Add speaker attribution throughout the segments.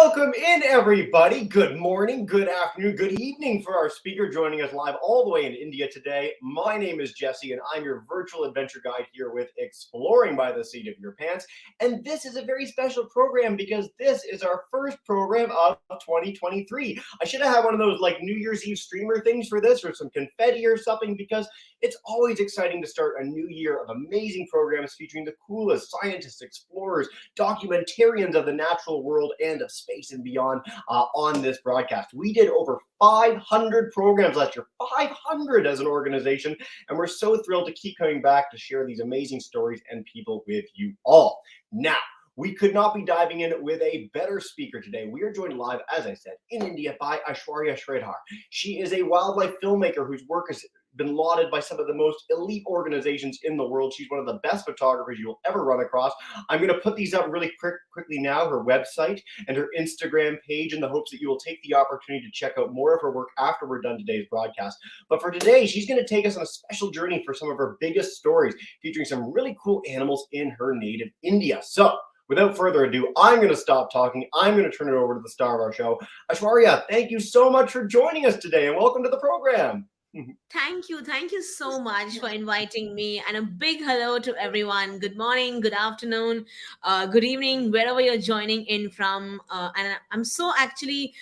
Speaker 1: Welcome in, everybody. Good morning, good afternoon, good evening for our speaker joining us live all the way in India today. My name is Jesse, and I'm your virtual adventure guide here with Exploring by the Seat of Your Pants. And this is a very special program because this is our first program of 2023. I should have had one of those like New Year's Eve streamer things for this, or some confetti or something, because it's always exciting to start a new year of amazing programs featuring the coolest scientists, explorers, documentarians of the natural world and of space and beyond on this broadcast. We did over 500 programs last year, 500 as an organization, and we're so thrilled to keep coming back to share these amazing stories and people with you all. Now, we could not be diving in with a better speaker today. We are joined live, as I said, in India by Aishwarya Sridhar. She is a wildlife filmmaker whose work has been lauded by some of the most elite organizations in the world. She's one of the best photographers you will ever run across. I'm going to put these up really quickly now, her website and her Instagram page, in the hopes that you will take the opportunity to check out more of her work after we're done today's broadcast. But for today, she's going to take us on a special journey for some of her biggest stories, featuring some really cool animals in her native India. So without further ado, I'm going to stop talking. I'm going to turn it over to the star of our show. Aishwarya, thank you so much for joining us today, and welcome to the program.
Speaker 2: Thank you. Thank you so much for inviting me. And a big hello to everyone. Good morning, good afternoon, good evening, wherever you're joining in from. And I'm so actually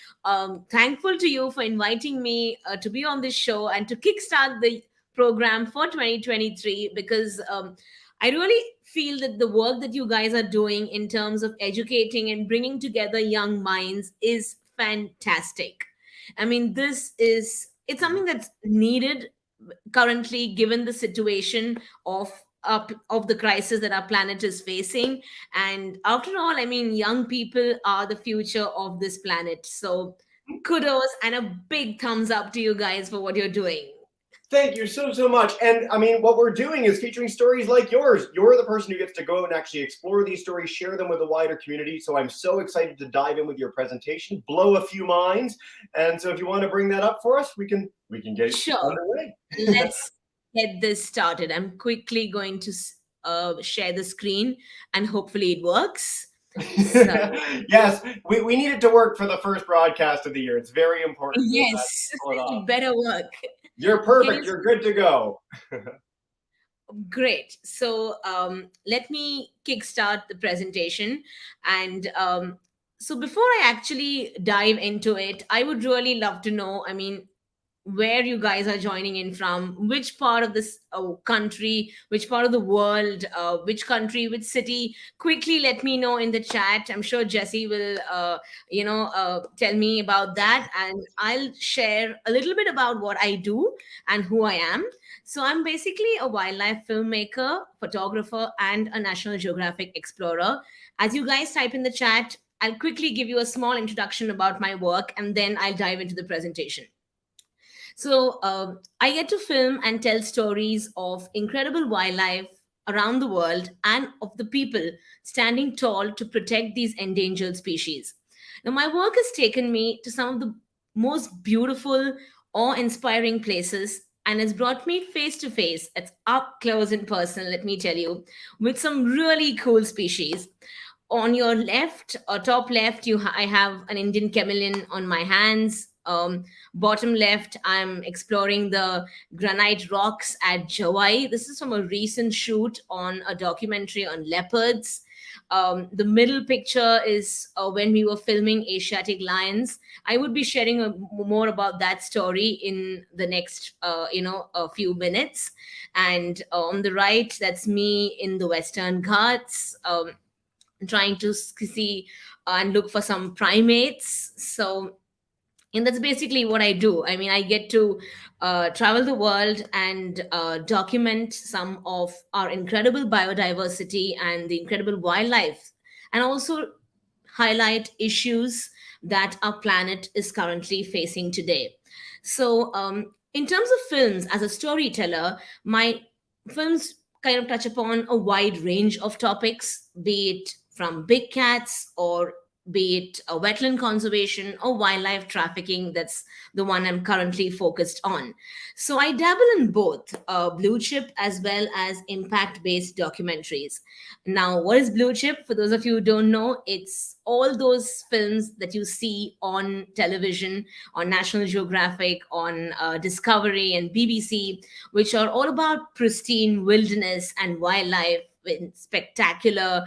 Speaker 2: thankful to you for inviting me to be on this show and to kickstart the program for 2023, because I really feel that the work that you guys are doing in terms of educating and bringing together young minds is fantastic. I mean, it's something that's needed currently, given the situation of the crisis that our planet is facing. And after all, I mean, young people are the future of this planet. So kudos and a big thumbs up to you guys for what you're doing.
Speaker 1: Thank you so much. And I mean, what we're doing is featuring stories like yours. You're the person who gets to go out and actually explore these stories, share them with a wider community. So I'm so excited to dive in with your presentation, blow a few minds. And so if you want to bring that up for us, we can get
Speaker 2: Sure.
Speaker 1: underway.
Speaker 2: Let's get this started. I'm quickly going to share the screen and hopefully it works. So,
Speaker 1: yes, we need it to work for the first broadcast of the year. It's very important.
Speaker 2: yes, it better work.
Speaker 1: You're perfect. You're good to go.
Speaker 2: Great. So let me kickstart the presentation. And so before I actually dive into it, I would really love to know, I mean, where you guys are joining in from, which part of this country, which part of the world, which country, which city. Quickly let me know in the chat. I'm sure Jesse will tell me about that, and I'll share a little bit about what I do and who I am. So I'm basically a wildlife filmmaker, photographer, and a National Geographic Explorer. As you guys type in the chat, I'll quickly give you a small introduction about my work, and then I'll dive into the presentation. So I get to film and tell stories of incredible wildlife around the world and of the people standing tall to protect these endangered species. Now, my work has taken me to some of the most beautiful, awe-inspiring places and has brought me face to face, it's up close and personal, let me tell you, with some really cool species. On your left or top left, I have an Indian chameleon on my hands. Bottom left, I'm exploring the granite rocks at Jawai. This is from a recent shoot on a documentary on leopards. The middle picture is when we were filming Asiatic lions. I would be sharing more about that story in the next, a few minutes. And on the right, that's me in the Western Ghats, trying to see and look for some primates. So, and that's basically what I do. I mean, I get to travel the world and document some of our incredible biodiversity and the incredible wildlife, and also highlight issues that our planet is currently facing today. So, in terms of films, as a storyteller, my films kind of touch upon a wide range of topics, be it from big cats or be it a wetland conservation or wildlife trafficking. That's the one I'm currently focused on. So I dabble in both blue chip as well as impact based documentaries. Now, what is blue chip? For those of you who don't know, it's all those films that you see on television, on National Geographic, on Discovery and BBC, which are all about pristine wilderness and wildlife in spectacular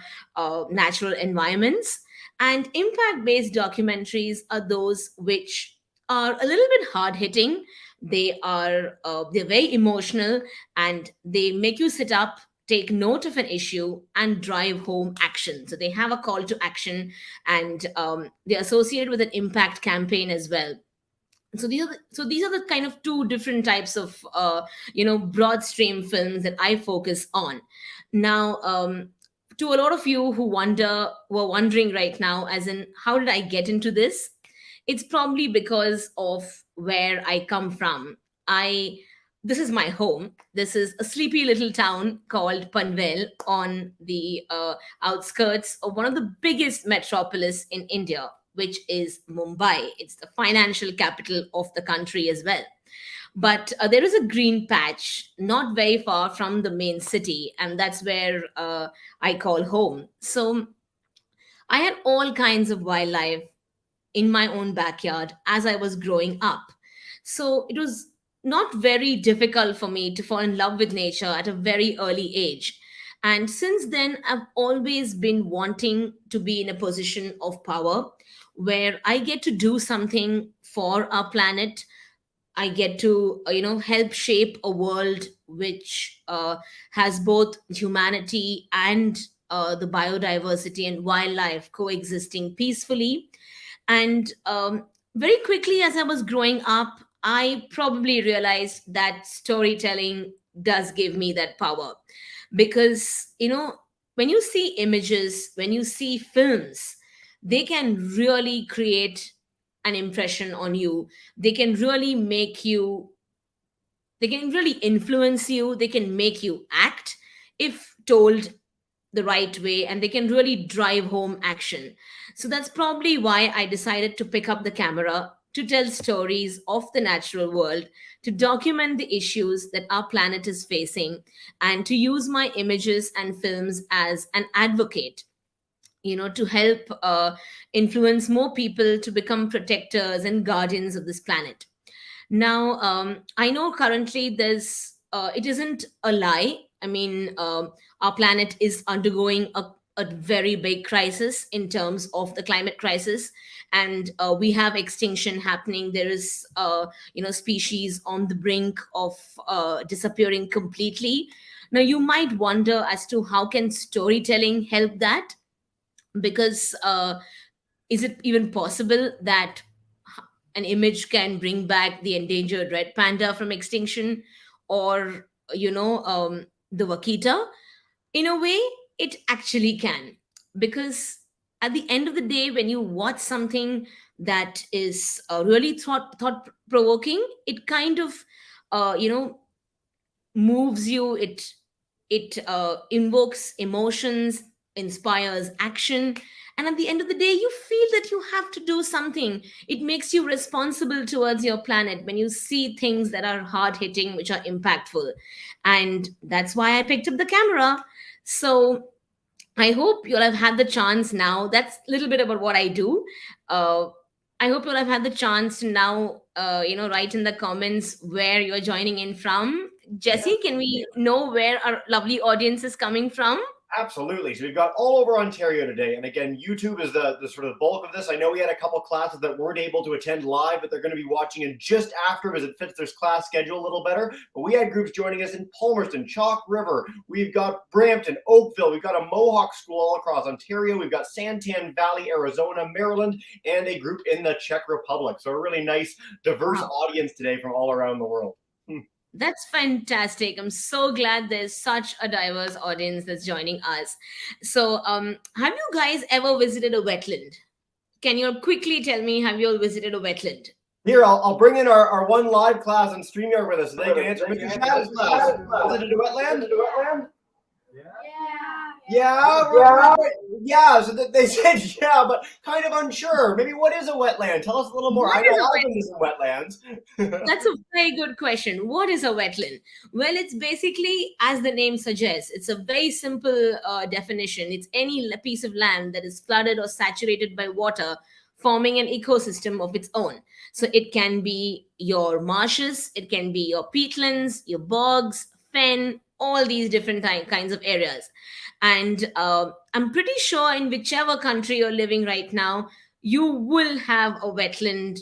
Speaker 2: natural environments. And impact based documentaries are those which are a little bit hard hitting. They're very emotional, and they make you sit up, take note of an issue, and drive home action. So they have a call to action, and they're associated with an impact campaign as well. So these are the kind of two different types of broad stream films that I focus on. Now, to a lot of you were wondering right now, as in, how did I get into this? It's probably because of where I come from. I This is my home. This is a sleepy little town called Panvel on the outskirts of one of the biggest metropolis in India, which is Mumbai. It's the financial capital of the country as well. But there is a green patch not very far from the main city, and that's where I call home. So I had all kinds of wildlife in my own backyard as I was growing up. So it was not very difficult for me to fall in love with nature at a very early age. And since then, I've always been wanting to be in a position of power where I get to do something for our planet. I get to, help shape a world which has both humanity and the biodiversity and wildlife coexisting peacefully. And very quickly, as I was growing up, I probably realized that storytelling does give me that power. Because, when you see images, when you see films, they can really create an impression on you. They can really they can really influence you. They can make you act if told the right way, and they can really drive home action. So that's probably why I decided to pick up the camera to tell stories of the natural world, to document the issues that our planet is facing, and to use my images and films as an advocate, to help influence more people to become protectors and guardians of this planet. Now, I know currently it isn't a lie. I mean, our planet is undergoing a very big crisis in terms of the climate crisis, and we have extinction happening. There is, species on the brink of disappearing completely. Now, you might wonder as to how can storytelling help that? Because is it even possible that an image can bring back the endangered red panda from extinction, or the vaquita? In a way, it actually can, because at the end of the day, when you watch something that is really thought provoking, it kind of moves you. It invokes emotions, inspires action, and at the end of the day, you feel that you have to do something. It makes you responsible towards your planet when you see things that are hard hitting, which are impactful. And that's why I picked up the camera. So I hope you'll have had the chance now. That's a little bit about what I do. uh, I hope you'll have had the chance to now write in the comments where you're joining in from. Jesse, can we know where our lovely audience is coming from?
Speaker 1: Absolutely. So we've got all over Ontario today. And again, YouTube is the sort of bulk of this. I know we had a couple classes that weren't able to attend live, but they're going to be watching in just after as it fits their class schedule a little better. But we had groups joining us in Palmerston, Chalk River. We've got Brampton, Oakville. We've got a Mohawk school all across Ontario. We've got Santan Valley, Arizona, Maryland, and a group in the Czech Republic. So a really nice, diverse audience today from all around the world.
Speaker 2: That's fantastic. I'm so glad there's such a diverse audience that's joining us. So, have you guys ever visited a wetland? Can you quickly tell me, have you all visited a wetland?
Speaker 1: Here, I'll bring in our one live class on StreamYard with us. So they can answer Mr. Shadow's class. Visited a wetland?
Speaker 3: Yeah.
Speaker 1: Yeah, yeah. So they said yeah, but kind of unsure. Maybe what is a wetland? Tell us a little more.
Speaker 2: What
Speaker 1: I know
Speaker 2: is a
Speaker 1: I've
Speaker 2: wetland?
Speaker 1: been to some wetlands.
Speaker 2: That's a very good question. What is a wetland? Well, it's basically, as the name suggests, it's a very simple definition. It's any piece of land that is flooded or saturated by water, forming an ecosystem of its own. So it can be your marshes, it can be your peatlands, your bogs, fen, all these different kinds of areas. And I'm pretty sure in whichever country you're living right now, you will have a wetland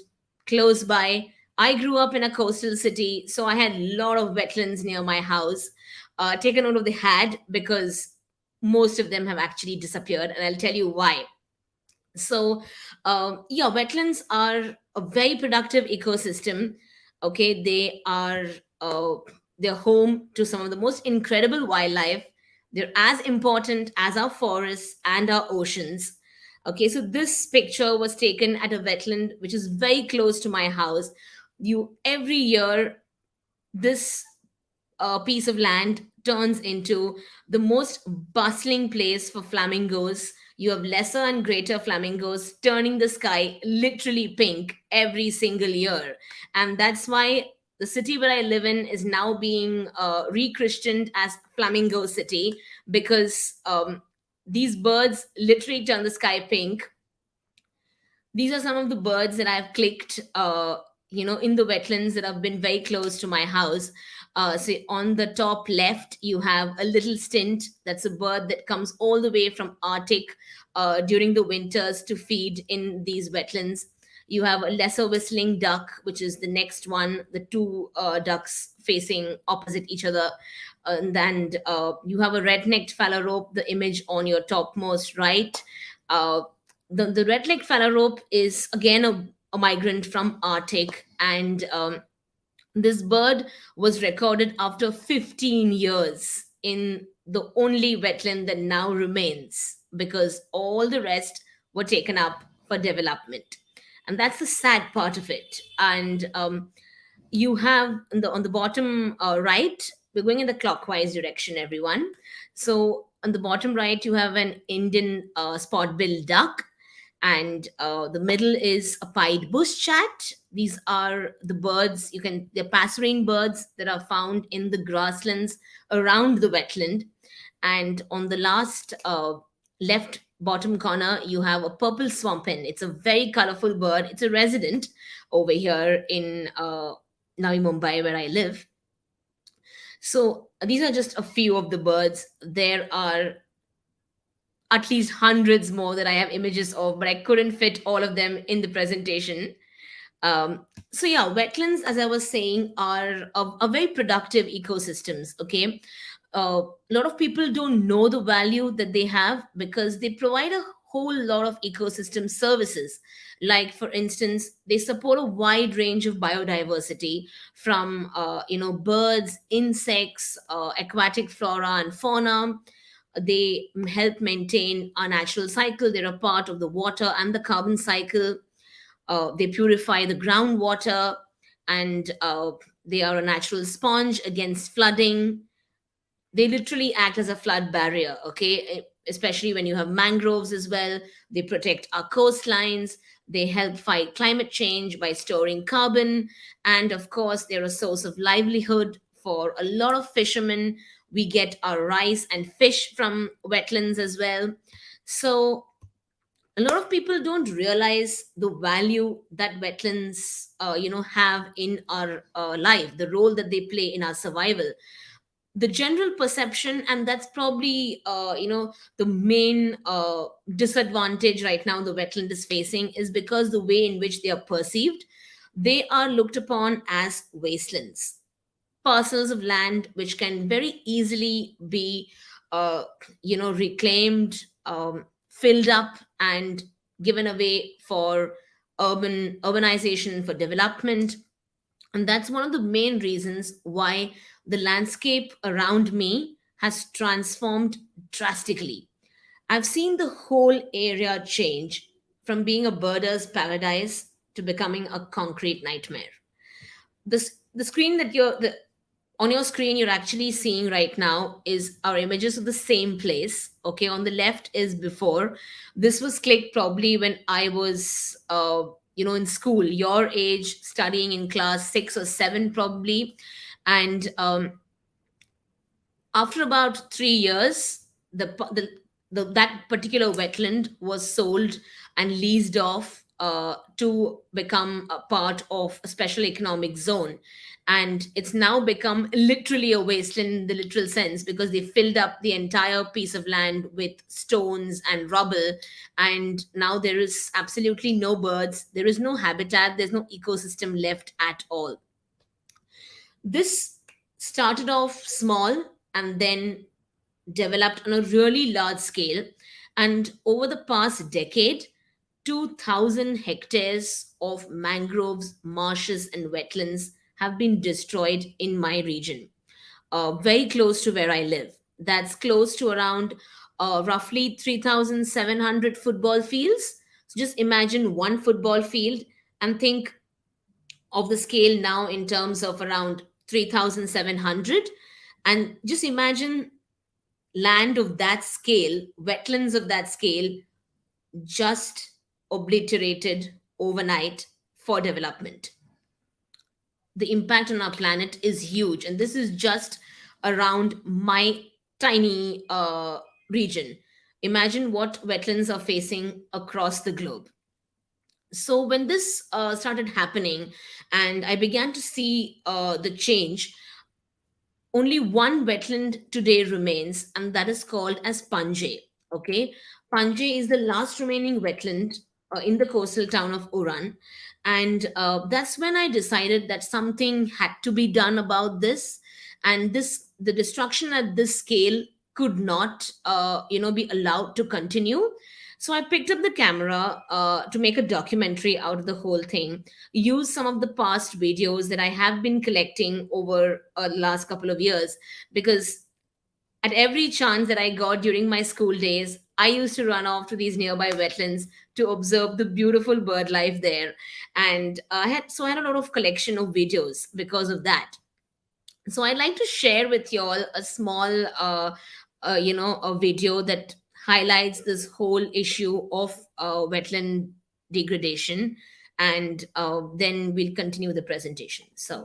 Speaker 2: close by. I grew up in a coastal city, so I had a lot of wetlands near my house. Take a note of the had, because most of them have actually disappeared, and I'll tell you why. So, yeah, wetlands are a very productive ecosystem. Okay, uh, they're home to some of the most incredible wildlife. They're as important as our forests and our oceans. Okay, so this picture was taken at a wetland which is very close to my house. You every year this piece of land turns into the most bustling place for flamingos. You have lesser and greater flamingos turning the sky literally pink every single year. And that's why the city where I live in is now being re-christened as Flamingo City, because these birds literally turn the sky pink. These are some of the birds that I've clicked, in the wetlands that have been very close to my house. So on the top left, you have a little stint. That's a bird that comes all the way from Arctic during the winters to feed in these wetlands. You have a lesser whistling duck, which is the next one, the two ducks facing opposite each other. And you have a red-necked phalarope, the image on your topmost right. Uh, the red-legged phalarope is again a migrant from Arctic, and this bird was recorded after 15 years in the only wetland that now remains, because all the rest were taken up for development. And that's the sad part of it. And you have on the bottom right, we're going in the clockwise direction, everyone. So on the bottom right, you have an Indian spot-billed duck, and the middle is a pied bush chat. These are the birds, they're passerine birds that are found in the grasslands around the wetland. And on the last left bottom corner, you have a purple swampen. It's a very colorful bird. It's a resident over here in Navi Mumbai, where I live. So these are just a few of the birds. There are at least hundreds more that I have images of, but I couldn't fit all of them in the presentation. So yeah, wetlands, as I was saying, are very productive ecosystems. Okay, a lot of people don't know the value that they have because they provide a whole lot of ecosystem services. Like for instance, they support a wide range of biodiversity, from birds, insects, aquatic flora and fauna. They help maintain our natural cycle. They're a part of the water and the carbon cycle. They purify the groundwater, and they are a natural sponge against flooding. They literally act as a flood barrier, okay? Especially when you have mangroves as well. They protect our coastlines. They help fight climate change by storing carbon. And of course, they're a source of livelihood for a lot of fishermen. We get our rice and fish from wetlands as well. So a lot of people don't realize the value that wetlands have in our life, the role that they play in our survival. The general perception, and that's probably the main disadvantage right now the wetland is facing, is because the way in which they are perceived. They are looked upon as wastelands, parcels of land which can very easily be reclaimed, filled up, and given away for urbanization, for development. And that's one of the main reasons why the landscape around me has transformed drastically. I've seen the whole area change from being a birder's paradise to becoming a concrete nightmare. The screen that you're On your screen you're actually seeing right now is our images of the same place. Okay, on the left is before. This was clicked probably when I was in school, your age, studying in class 6 or 7 probably. And after about 3 years, that particular wetland was sold and leased off to become a part of a special economic zone. And it's now become literally a wasteland in the literal sense, because they filled up the entire piece of land with stones and rubble. And now there is absolutely no birds, there is no habitat, there's no ecosystem left at all. This started off small and then developed on a really large scale. And over the past decade, 2,000 hectares of mangroves, marshes, and wetlands have been destroyed in my region, very close to where I live. That's close to around roughly 3,700 football fields. So just imagine one football field and think of the scale now in terms of around 3,700. And just imagine land of that scale, wetlands of that scale, just obliterated overnight for development. The impact on our planet is huge. And this is just around my tiny region. Imagine what wetlands are facing across the globe. So when this started happening and I began to see the change, only one wetland today remains, and that is called as Panje. Okay, Panje is the last remaining wetland in the coastal town of Uran. And that's when I decided that something had to be done about this. And the destruction at this scale could not be allowed to continue. So I picked up the camera to make a documentary out of the whole thing, use some of the past videos that I have been collecting over the last couple of years. Because at every chance that I got during my school days, I used to run off to these nearby wetlands to observe the beautiful bird life there. And I had a lot of collection of videos because of that. So I'd like to share with you all a small, a video that highlights this whole issue of wetland degradation. And then we'll continue the presentation. So.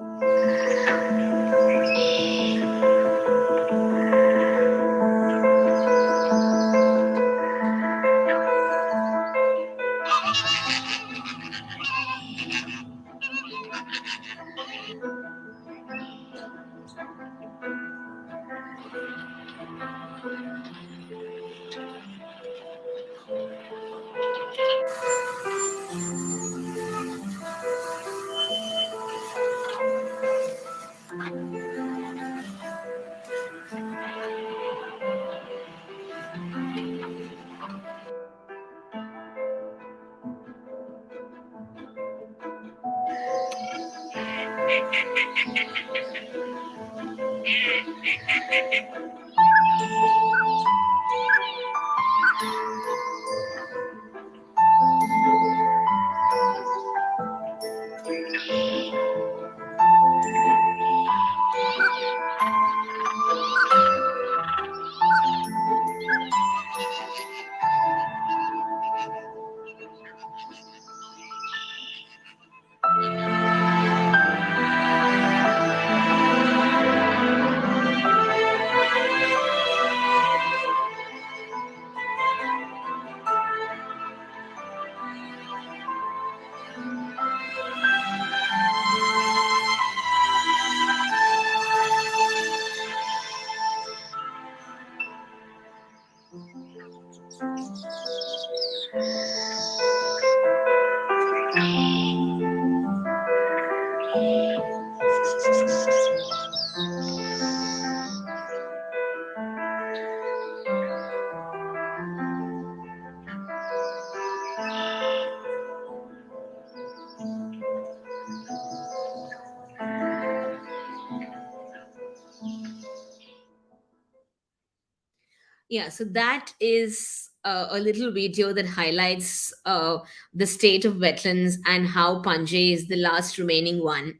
Speaker 2: Yeah, so that is a little video that highlights the state of wetlands and how Panje is the last remaining one.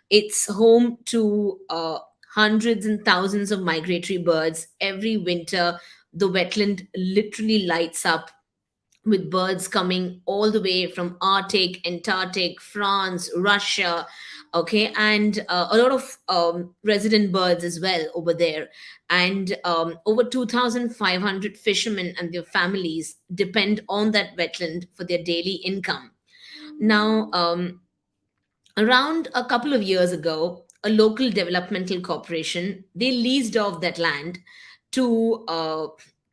Speaker 2: It's home to hundreds and thousands of migratory birds. Every winter, the wetland literally lights up with birds coming all the way from Arctic, Antarctic, France, Russia, okay, and a lot of resident birds as well over there. And over 2,500 fishermen and their families depend on that wetland for their daily income. Now, around a couple of years ago, a local developmental corporation, they leased off that land to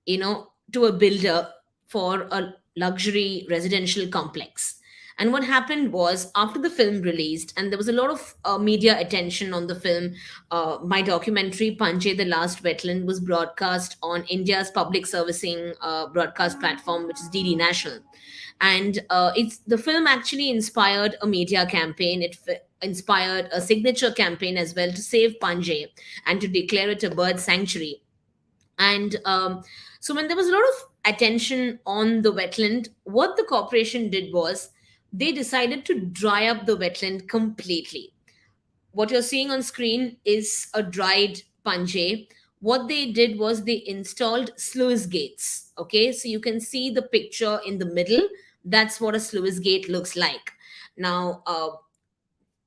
Speaker 2: to a builder for a luxury residential complex. And what happened was, after the film released, and there was a lot of media attention on the film, my documentary Panche the Last Wetland was broadcast on India's public servicing broadcast platform, which is DD National. And it's the film actually inspired a media campaign. Inspired a signature campaign as well to save Panje and to declare it a bird sanctuary. And so when there was a lot of attention on the wetland, what the corporation did was they decided to dry up the wetland completely. What you're seeing on screen is a dried Panjay. What they did was they installed sluice gates. Okay, so you can see the picture in the middle. That's what a sluice gate looks like. Now,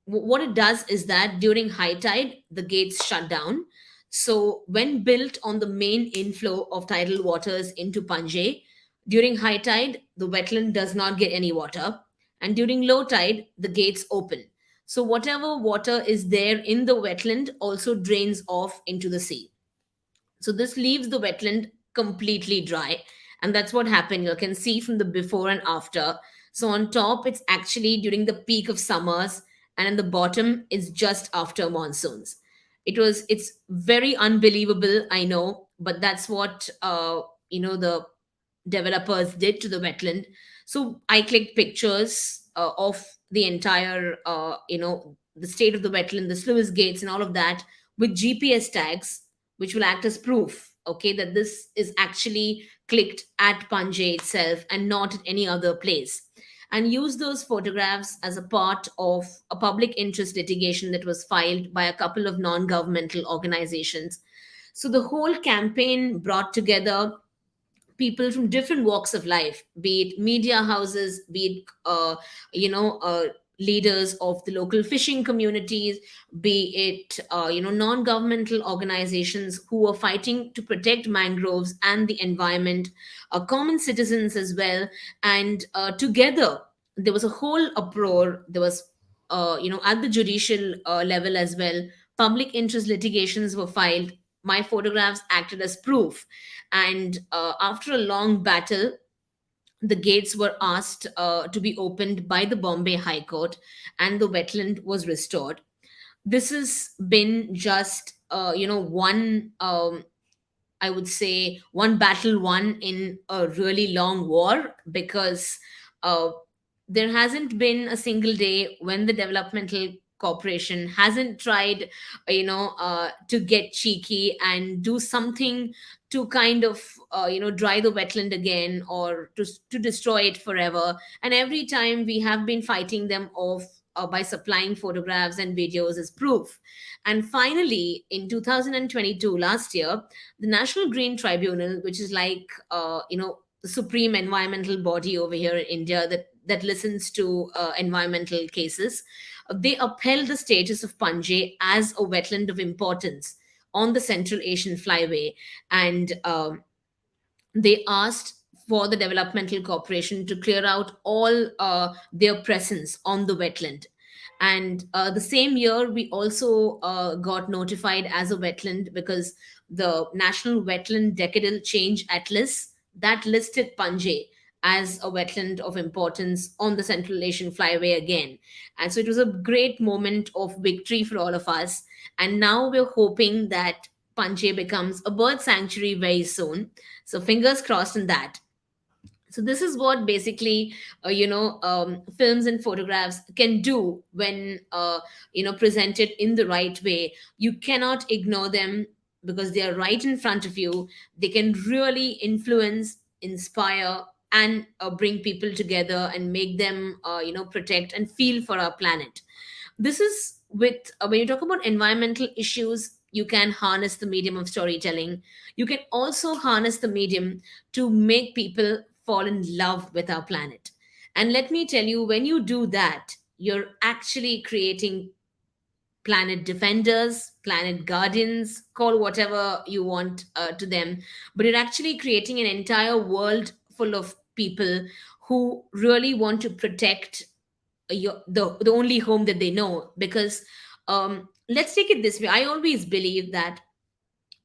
Speaker 2: what it does is that during high tide, the gates shut down. So, when built on the main inflow of tidal waters into Panjay, during high tide, the wetland does not get any water. And during low tide, the gates open. So, whatever water is there in the wetland also drains off into the sea. So this leaves the wetland completely dry. And that's what happened. You can see from the before and after. So on top, it's actually during the peak of summers, and in the bottom, it's just after monsoons. It's very unbelievable, I know, but that's what the developers did to the wetland. So I clicked pictures of the entire, the state of the wetland, the sluice gates, and all of that with GPS tags, which will act as proof, okay, that this is actually clicked at Panjay itself and not at any other place. And use those photographs as a part of a public interest litigation that was filed by a couple of non governmental organizations. So the whole campaign brought together people from different walks of life, be it media houses, be it leaders of the local fishing communities, be it non-governmental organizations who were fighting to protect mangroves and the environment, common citizens as well. And together there was a whole uproar. There was at the judicial level as well, public interest litigations were filed. My photographs acted as proof. And after a long battle, the gates were asked to be opened by the Bombay High Court, and the wetland was restored. This has been just one, I would say, one battle won in a really long war, because uh, there hasn't been a single day when the developmental corporation hasn't tried to get cheeky and do something to kind of dry the wetland again, or to destroy it forever. And every time we have been fighting them off by supplying photographs and videos as proof. And finally, in 2022, last year, the National Green Tribunal, which is like the supreme environmental body over here in India that listens to environmental cases, they upheld the status of Panjay as a wetland of importance on the Central Asian Flyway. And they asked for the developmental corporation to clear out all their presence on the wetland. And the same year, we also got notified as a wetland, because the National Wetland Decadal Change Atlas that listed Panjay as a wetland of importance on the Central Asian Flyway again. And so it was a great moment of victory for all of us. And now we're hoping that Panjay becomes a bird sanctuary very soon. So fingers crossed on that. So this is what basically films and photographs can do when presented in the right way. You cannot ignore them, because they are right in front of you. They can really influence, inspire, and bring people together and make them protect and feel for our planet. This is with when you talk about environmental issues, you can harness the medium of storytelling. You can also harness the medium to make people fall in love with our planet. And let me tell you, when you do that, you're actually creating planet defenders, planet guardians, call whatever you want to them. But you're actually creating an entire world full of people who really want to protect the only home that they know. Because let's take it this way, I always believe that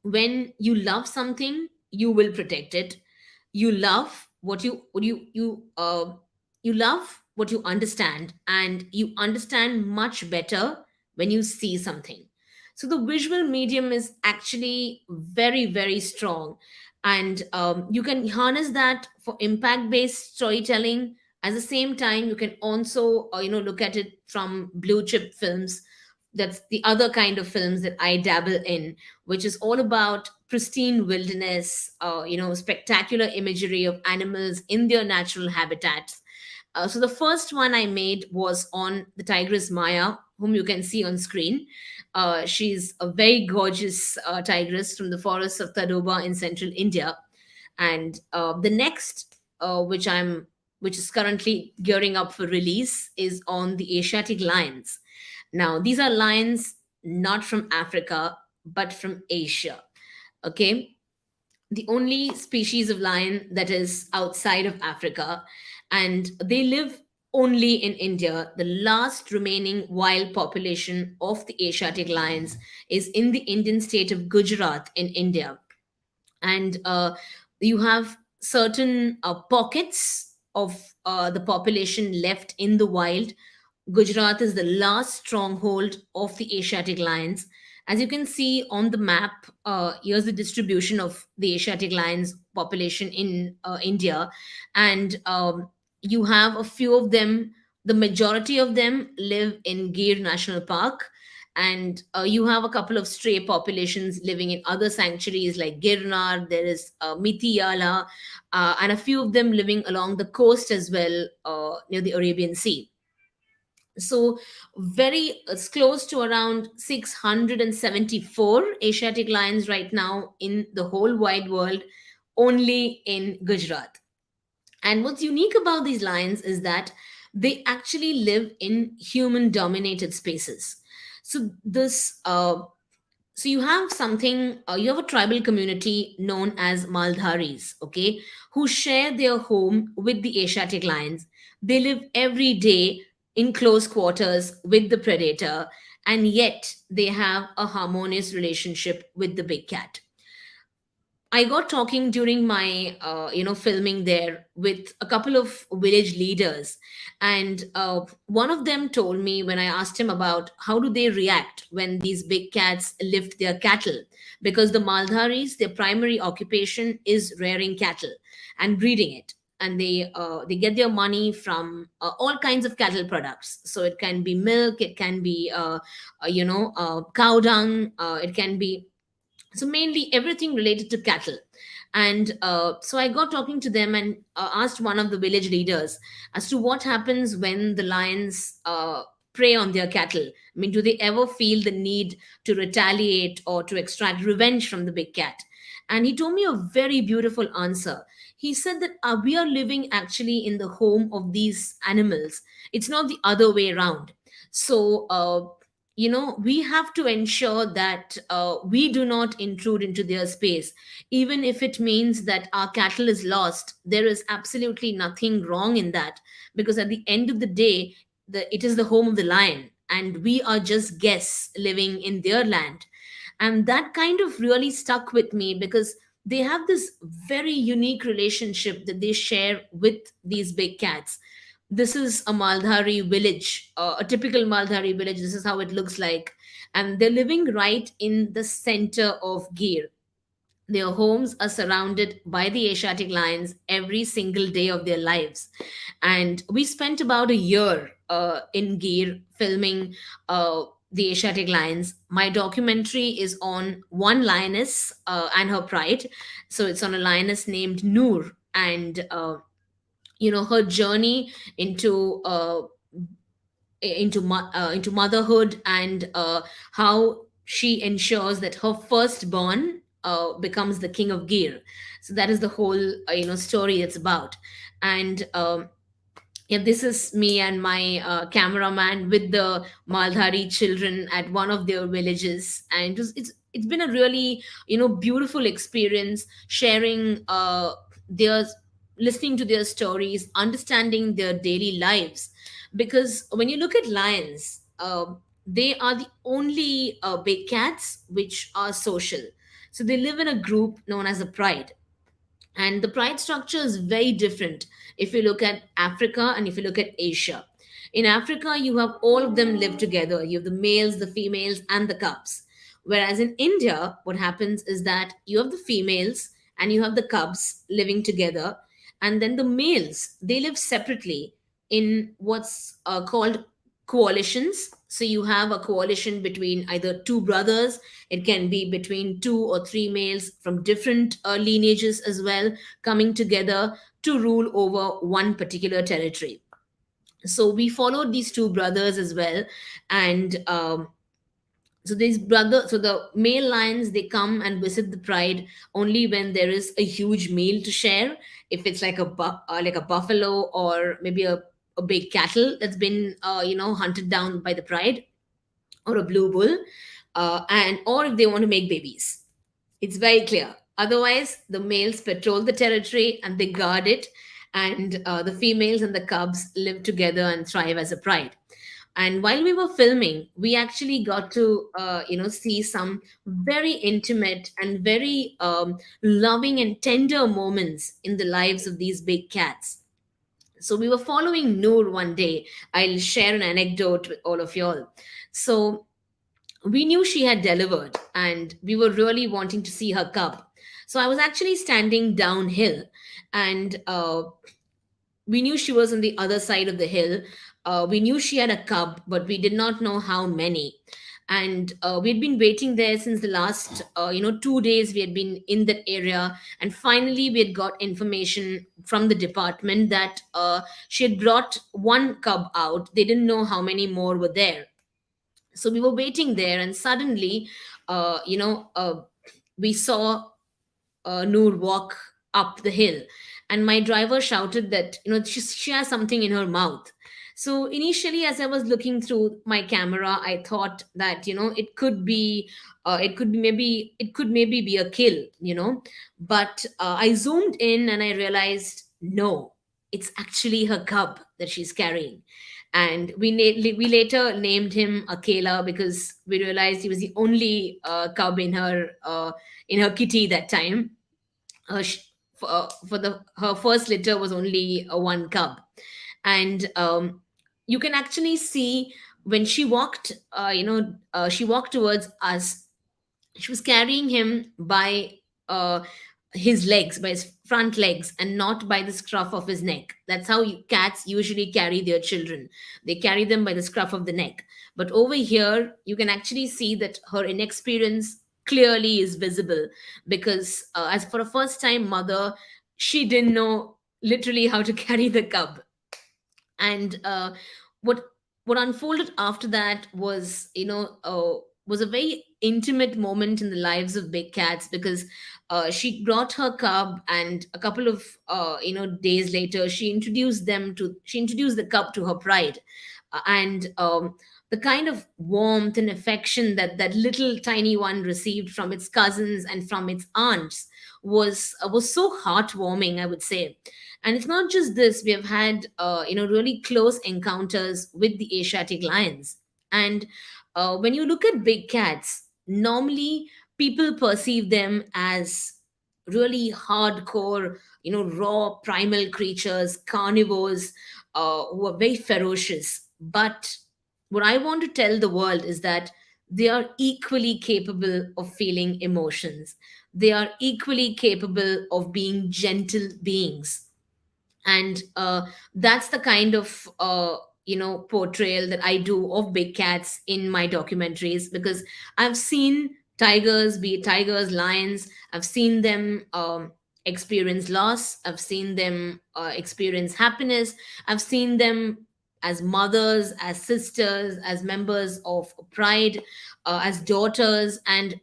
Speaker 2: when you love something, you will protect it. You love you love what you understand, and you understand much better when you see something. So the visual medium is actually very, very strong, and you can harness that for impact based storytelling. At the same time, you can also look at it from blue chip films. That's the other kind of films that I dabble in, which is all about pristine wilderness, spectacular imagery of animals in their natural habitats. So the first one I made was on the tigress Maya, whom you can see on screen. She's a very gorgeous tigress from the forests of Tadoba in central India. And the next, which is currently gearing up for release, is on the Asiatic lions. Now, these are lions not from Africa, but from Asia. Okay, the only species of lion that is outside of Africa, and they live only in India. The last remaining wild population of the Asiatic lions is in the Indian state of Gujarat in India. And you have certain pockets of the population left in the wild. Gujarat is the last stronghold of the Asiatic lions. As you can see on the map, here's the distribution of the Asiatic lions population in India. And you have a few of them, the majority of them live in Gir National Park. And you have a couple of stray populations living in other sanctuaries like Girnar, there is Mitiyala, and a few of them living along the coast as well, near the Arabian Sea. So very it's close to around 674 Asiatic lions right now in the whole wide world, only in Gujarat. And what's unique about these lions is that they actually live in human dominated spaces. So this so you have something you have a tribal community known as Maldharis, okay, who share their home with the Asiatic lions. They live every day in close quarters with the predator, and yet they have a harmonious relationship with the big cat. I got talking during my, filming there with a couple of village leaders, and one of them told me when I asked him about how do they react when these big cats lift their cattle, because the Maldharis, their primary occupation is rearing cattle and breeding it, and they get their money from all kinds of cattle products. So it can be milk, it can be cow dung, it can be so mainly everything related to cattle. And so I got talking to them and asked one of the village leaders as to what happens when the lions prey on their cattle. I mean, do they ever feel the need to retaliate or to extract revenge from the big cat? And he told me a very beautiful answer. He said that we are living actually in the home of these animals, it's not the other way around. So we have to ensure that we do not intrude into their space, even if it means that our cattle is lost. There is absolutely nothing wrong in that, because at the end of the day, it is the home of the lion, and we are just guests living in their land. And that kind of really stuck with me, because they have this very unique relationship that they share with these big cats. This is a Maldhari village, a typical Maldhari village. This is how it looks like. And they're living right in the center of Gir. Their homes are surrounded by the Asiatic lions every single day of their lives. And we spent about a year in Gir filming the Asiatic lions. My documentary is on one lioness and her pride. So it's on a lioness named Noor. And her journey into motherhood, and how she ensures that her firstborn becomes the king of Gir. So that is the whole story it's about. And yeah, this is me and my cameraman with the Maldhari children at one of their villages, and it's been a really beautiful experience sharing their listening to their stories, understanding their daily lives. Because when you look at lions, they are the only big cats which are social. So they live in a group known as a pride, and the pride structure is very different if you look at Africa and if you look at Asia. In Africa, you have all of them live together. You have the males, the females, and the cubs. Whereas in India, what happens is that you have the females and you have the cubs living together. And then the males, they live separately in what's called coalitions. So you have a coalition between either two brothers, it can be between two or three males from different lineages as well, coming together to rule over one particular territory. So we followed these two brothers as well. And so the male lions, they come and visit the pride only when there is a huge meal to share. If it's like like a buffalo, or maybe a big cattle that's been hunted down by the pride, or a blue bull, and or if they want to make babies, it's very clear. Otherwise, the males patrol the territory and they guard it, and the females and the cubs live together and thrive as a pride. And while we were filming, we actually got to see some very intimate and very loving and tender moments in the lives of these big cats. So we were following Noor one day. I'll share an anecdote with all of y'all. So we knew she had delivered and we were really wanting to see her cub. So I was actually standing downhill, and we knew she was on the other side of the hill. We knew she had a cub, but we did not know how many. And we'd been waiting there since the last 2 days. We had been in that area, and finally we had got information from the department that she had brought one cub out. They didn't know how many more were there. So we were waiting there, and suddenly uh, you know uh, we saw Noor walk up the hill, and my driver shouted that she has something in her mouth. So initially, as I was looking through my camera, I thought that it could maybe be a kill, but I zoomed in and I realized no, it's actually her cub that she's carrying. And we later named him Akela because we realized he was the only cub in her kitty that time. For the her first litter was only one cub. And you can actually see when she walked she walked towards us. She was carrying him by his legs, by his front legs, and not by the scruff of his neck. That's how cats usually carry their children. They carry them by the scruff of the neck. But over here, you can actually see that her inexperience clearly is visible, because as for a first time mother, she didn't know literally how to carry the cub. And what what unfolded after that was was a very intimate moment in the lives of big cats, because she brought her cub, and a couple of days later she introduced the cub to her pride. And the kind of warmth and affection that that little tiny one received from its cousins and from its aunts was so heartwarming, I would say. And it's not just this. We have had really close encounters with the Asiatic lions. And when you look at big cats, normally people perceive them as really hardcore, raw primal creatures, carnivores, who are very ferocious. But what I want to tell the world is that they are equally capable of feeling emotions. They are equally capable of being gentle beings. And that's the kind of portrayal that I do of big cats in my documentaries, because I've seen tigers, be it tigers, lions, I've seen them experience loss, I've seen them experience happiness, I've seen them as mothers, as sisters, as members of pride, as daughters. And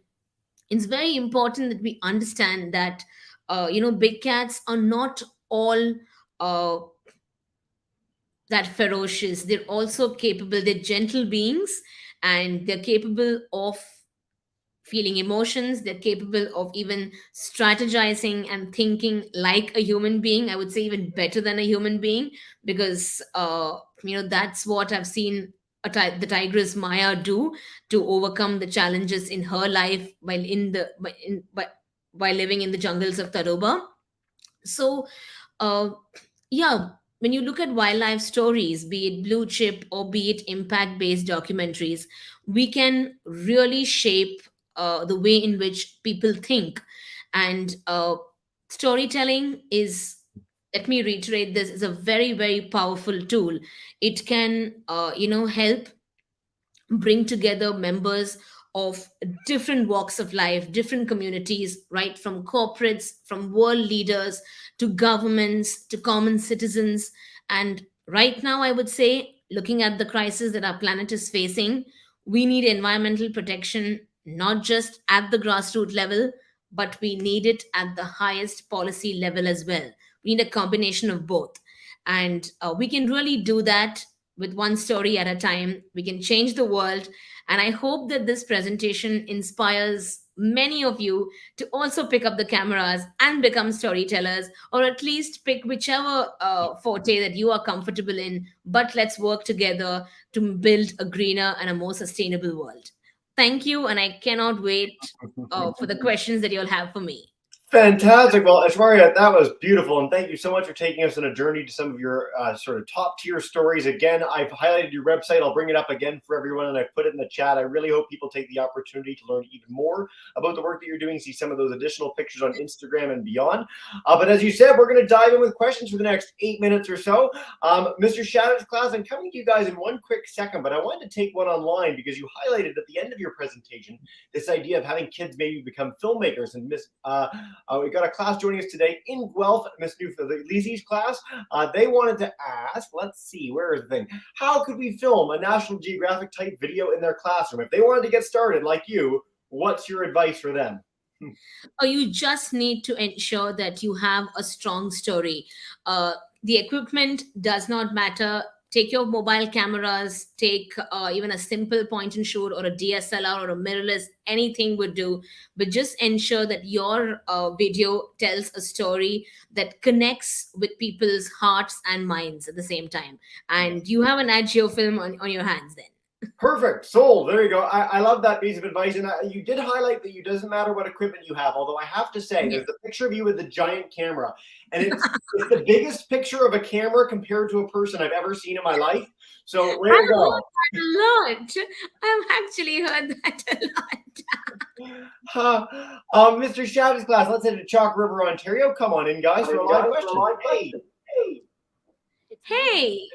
Speaker 2: it's very important that we understand that big cats are not all uh, that ferocious. They're also capable, they're gentle beings, and they're capable of feeling emotions. They're capable of even strategizing and thinking like a human being. I would say even better than a human being, because that's what I've seen the tigress Maya do to overcome the challenges in her life while while living in the jungles of Tadoba. So uh, yeah, when you look at wildlife stories, be it blue chip or be it impact based documentaries, we can really shape the way in which people think. And storytelling is, let me reiterate this, is a very, very powerful tool. It can, help bring together members of different walks of life, different communities, right from corporates, from world leaders to governments to common citizens. And right now, I would say, looking at the crisis that our planet is facing, we need environmental protection not just at the grassroots level, but we need it at the highest policy level as well. We need a combination of both. And we can really do that with one story at a time. We can change the world. And I hope that this presentation inspires many of you to also pick up the cameras and become storytellers, or at least pick whichever forte that you are comfortable in. But let's work together to build a greener and a more sustainable world. Thank you. And I cannot wait for the questions that you'll have for me.
Speaker 1: Fantastic. Well, Aishwarya, that was beautiful. And thank you so much for taking us on a journey to some of your sort of top tier stories. Again, I've highlighted your website. I'll bring it up again for everyone, and I've put it in the chat. I really hope people take the opportunity to learn even more about the work that you're doing, see some of those additional pictures on Instagram and beyond. But as you said, we're going to dive in with questions for the next 8 minutes or so. Mr. Shattuck's class, I'm coming to you guys in one quick second, but I wanted to take one online because you highlighted at the end of your presentation this idea of having kids maybe become filmmakers. And we got a class joining us today in Guelph, Miss Newfield's class. They wanted to ask, let's see, where is the thing? How could we film a National Geographic type video in their classroom? If they wanted to get started like you, what's your advice for them?
Speaker 2: You just need to ensure that you have a strong story. The equipment does not matter. Take your mobile cameras, take even a simple point and shoot or a DSLR or a mirrorless, anything would do. But just ensure that your video tells a story that connects with people's hearts and minds at the same time. And you have an Agio film on your hands then.
Speaker 1: Perfect. Sold. There you go. I love that piece of advice. And you did highlight that it doesn't matter what equipment you have. Although I have to say, there's the picture of you with the giant camera. And it's the biggest picture of a camera compared to a person I've ever seen in my life. So way to go.
Speaker 2: A lot. I've actually heard that a
Speaker 1: lot. Mr. Shattuck's class, let's head to Chalk River, Ontario. Come on in, guys, for a live question.
Speaker 2: Hey.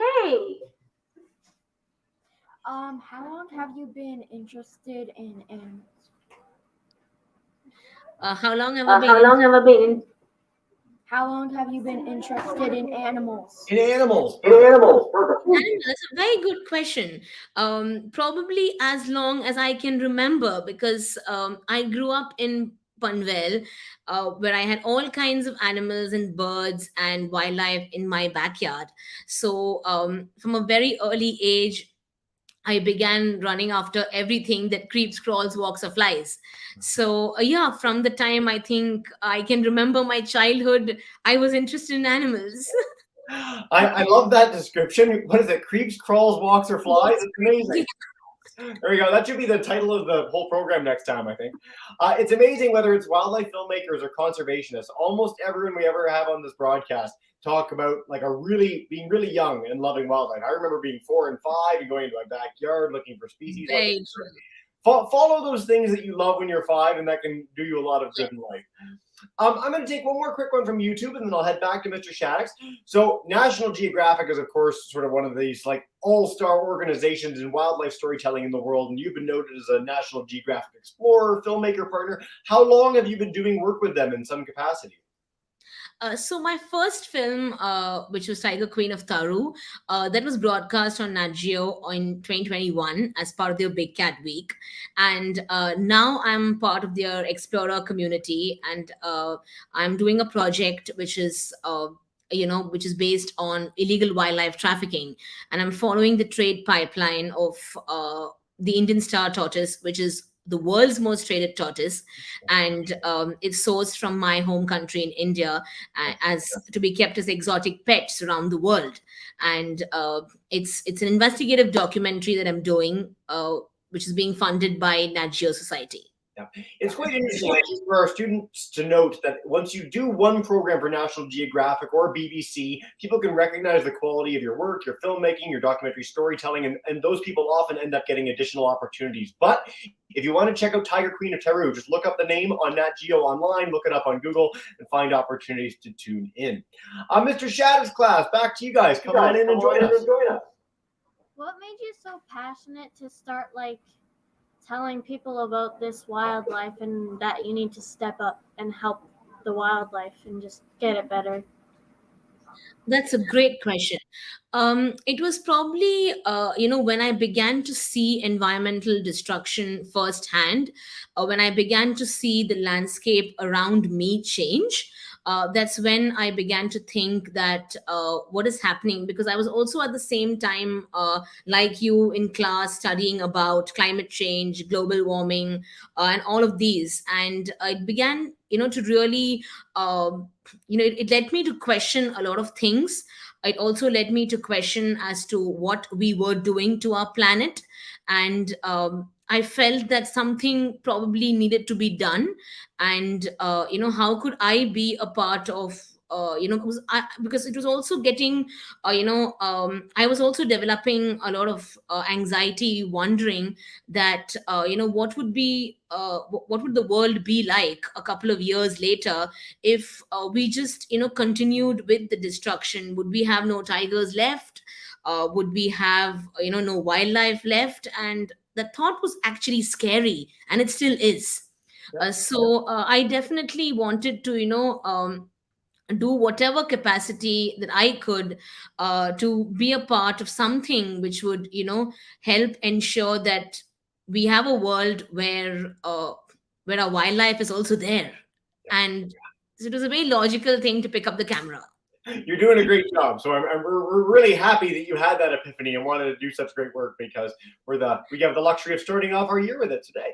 Speaker 3: How long have you been interested in animals?
Speaker 2: How long have
Speaker 3: you been interested in animals?
Speaker 1: In animals.
Speaker 2: That's a very good question. Probably as long as I can remember, because I grew up in Panvel, where I had all kinds of animals and birds and wildlife in my backyard. So from a very early age, I began running after everything that creeps, crawls, walks, or flies. So, yeah, from the time I think I can remember my childhood, I was interested in animals.
Speaker 1: I love that description. What is it? Creeps, crawls, walks, or flies? It's amazing. There we go. That should be the title of the whole program next time, I think. It's amazing whether it's wildlife filmmakers or conservationists. Almost everyone we ever have on this broadcast talk about like being really young and loving wildlife. I remember being 4 and 5 and going into my backyard looking for species. Follow those things that you love when you're 5, and that can do you a lot of good in life. I'm going to take one more quick one from YouTube, and then I'll head back to Mr. Shattuck's. So National Geographic is, of course, sort of one of these like all-star organizations in wildlife storytelling in the world, and you've been noted as a National Geographic Explorer, filmmaker partner. How long have you been doing work with them in some capacity?
Speaker 2: So my first film, which was Tiger Queen of Taru, that was broadcast on Nat Geo in 2021 as part of their Big Cat Week, and now I'm part of their Explorer community, and I'm doing a project which is. Which is based on illegal wildlife trafficking, and I'm following the trade pipeline of the Indian star tortoise, which is the world's most traded tortoise, and it's sourced from my home country in India, as to be kept as exotic pets around the world. And it's an investigative documentary that I'm doing, which is being funded by Nat Geo Society.
Speaker 1: Yeah. It's quite interesting for our students to note that once you do one program for National Geographic or BBC, people can recognize the quality of your work, your filmmaking, your documentary storytelling, and those people often end up getting additional opportunities. But if you want to check out Tiger Queen of Taru, just look up the name on Nat Geo online, look it up on Google, and find opportunities to tune in. Mr. Shattuck's class, back to you guys. Come on in and join us.
Speaker 3: What made you so passionate to start telling people about this wildlife and that you need to step up and help the wildlife and just get it better?
Speaker 2: That's a great question. It was probably, when I began to see environmental destruction firsthand, when I began to see the landscape around me change. That's when I began to think that what is happening, because I was also at the same time, like you, in class studying about climate change, global warming, and all of these. And it began, to really, it led me to question a lot of things. It also led me to question as to what we were doing to our planet. And I felt that something probably needed to be done. And how could I be a part of, because it was also getting, I was also developing a lot of anxiety, wondering that what would be, what would the world be like a couple of years later if we just continued with the destruction. Would we have no tigers left? Would we have no wildlife left? And the thought was actually scary, and it still is. So I definitely wanted to do whatever capacity that I could, to be a part of something which would help ensure that we have a world where our wildlife is also there. And it was a very logical thing to pick up the camera.
Speaker 1: You're doing a great job. So we're really happy that you had that epiphany and wanted to do such great work, because we have the luxury of starting off our year with it today.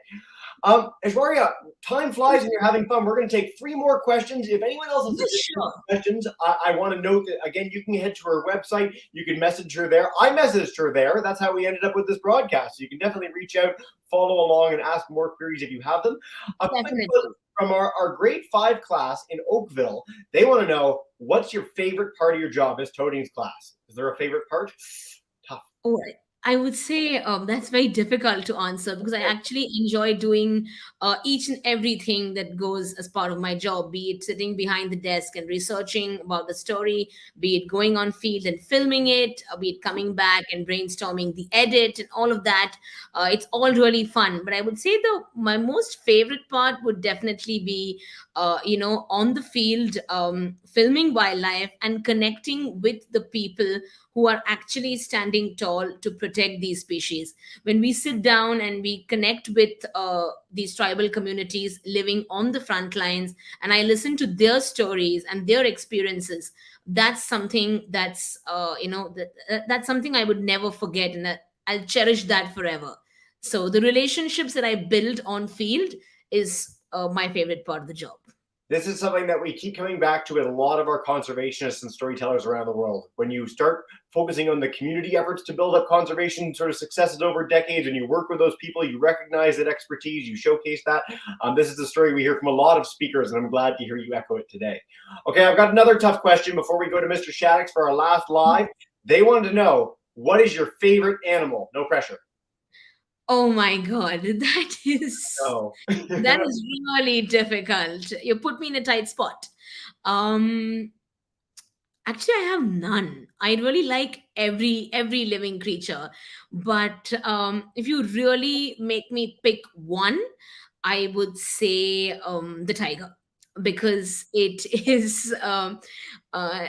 Speaker 1: Aishwarya, time flies and you're having fun. We're going to take 3 more questions. If anyone else has additional questions, I want to note that, again, you can head to her website. You can message her there. I messaged her there. That's how we ended up with this broadcast. So you can definitely reach out, follow along, and ask more queries if you have them. From our grade 5 class in Oakville, they want to know, what's your favorite part of your job as Toding's class? Is there a favorite part? Tough.
Speaker 2: Oh, I would say that's very difficult to answer, because I actually enjoy doing each and everything that goes as part of my job, be it sitting behind the desk and researching about the story, be it going on field and filming it, be it coming back and brainstorming the edit and all of that. It's all really fun. But I would say my most favorite part would definitely be, on the field, filming wildlife and connecting with the people who are actually standing tall to protect these species. When we sit down and we connect with these tribal communities living on the front lines, and I listen to their stories and their experiences, that's something that's that's something I would never forget, and I'll cherish that forever. So the relationships that I build on field is my favorite part of the job.
Speaker 1: This is something that we keep coming back to with a lot of our conservationists and storytellers around the world. When you start focusing on the community efforts to build up conservation sort of successes over decades, and you work with those people, you recognize that expertise, you showcase that. This is a story we hear from a lot of speakers, and I'm glad to hear you echo it today. Okay, I've got another tough question before we go to Mr. Shattuck for our last live. They wanted to know, what is your favorite animal? No pressure.
Speaker 2: Oh my God, that is really difficult. You put me in a tight spot. Actually, I have none. I really like every living creature, but if you really make me pick one, I would say the tiger, because it is uh, uh,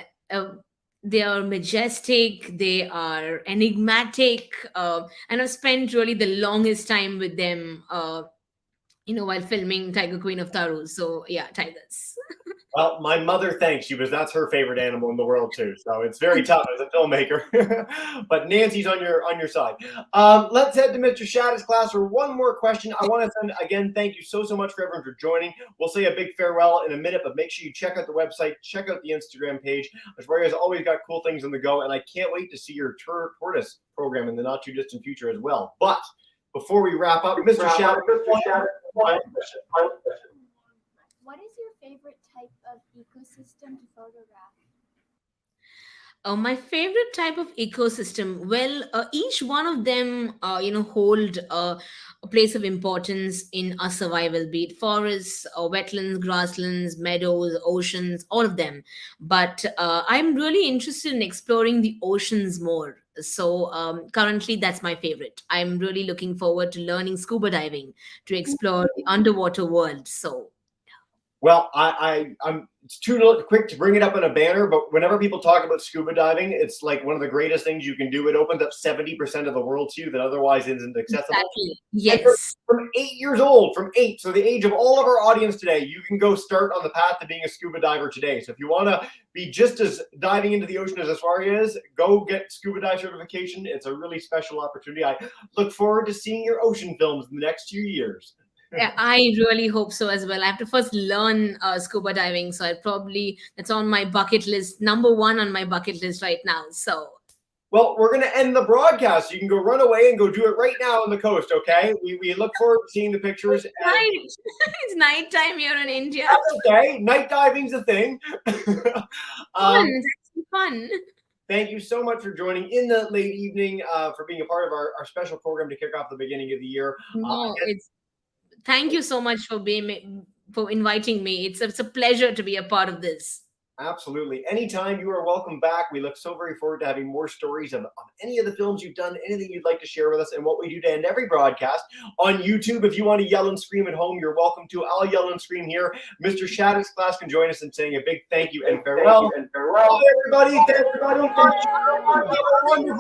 Speaker 2: they are majestic, they are enigmatic, and I've spent really the longest time with them, while filming Tiger Queen of Taru. So yeah, tigers.
Speaker 1: Well, my mother thanks you because that's her favorite animal in the world too. So it's very tough as a filmmaker. But Nancy's on your side. Let's head to Mr. Shadid's class for one more question. I want to send again, thank you so much for everyone for joining. We'll say a big farewell in a minute, but make sure you check out the website, check out the Instagram page. Aishwarya has always got cool things on the go, and I can't wait to see your tortoise program in the not too distant future as well. But before we wrap up, Mr. Shadid, final question.
Speaker 3: What is your favorite type of ecosystem to photograph?
Speaker 2: My favorite type of ecosystem. Well, each one of them, hold a place of importance in our survival. Be it forests, wetlands, grasslands, meadows, oceans, all of them. But I'm really interested in exploring the oceans more. So currently, that's my favorite. I'm really looking forward to learning scuba diving to explore the underwater world. So
Speaker 1: Well, I'm it's too quick to bring it up in a banner, but whenever people talk about scuba diving, it's like one of the greatest things you can do. It opens up 70% of the world to you that otherwise isn't accessible.
Speaker 2: exactly,
Speaker 1: And
Speaker 2: yes.
Speaker 1: from 8 years old, so the age of all of our audience today, you can go start on the path to being a scuba diver today. So if you want to be just as diving into the ocean as Aishwarya is, go get scuba dive certification. It's a really special opportunity. I look forward to seeing your ocean films in the next few years.
Speaker 2: Yeah, I really hope so as well. I have to first learn scuba diving, so that's on my bucket list, number one on my bucket list right now. So
Speaker 1: Well, we're going to end the broadcast. You can go run away and go do it right now on the coast, okay? We look forward to seeing the pictures. And
Speaker 2: right, it's nighttime here in India.
Speaker 1: that's okay. Night diving's a thing.
Speaker 2: Fun, that's fun.
Speaker 1: Thank you so much for joining in the late evening, for being a part of our special program to kick off the beginning of the year.
Speaker 2: No, thank you so much for inviting me. It's a pleasure to be a part of this.
Speaker 1: Absolutely. Anytime, you are welcome back. We look so very forward to having more stories of any of the films you've done, anything you'd like to share with us, and what we do to end every broadcast on YouTube. If you want to yell and scream at home, you're welcome to. I'll yell and scream here. Mr. Shadid's class can join us in saying a big thank you and farewell. Bye, everybody. Thank you. Have a wonderful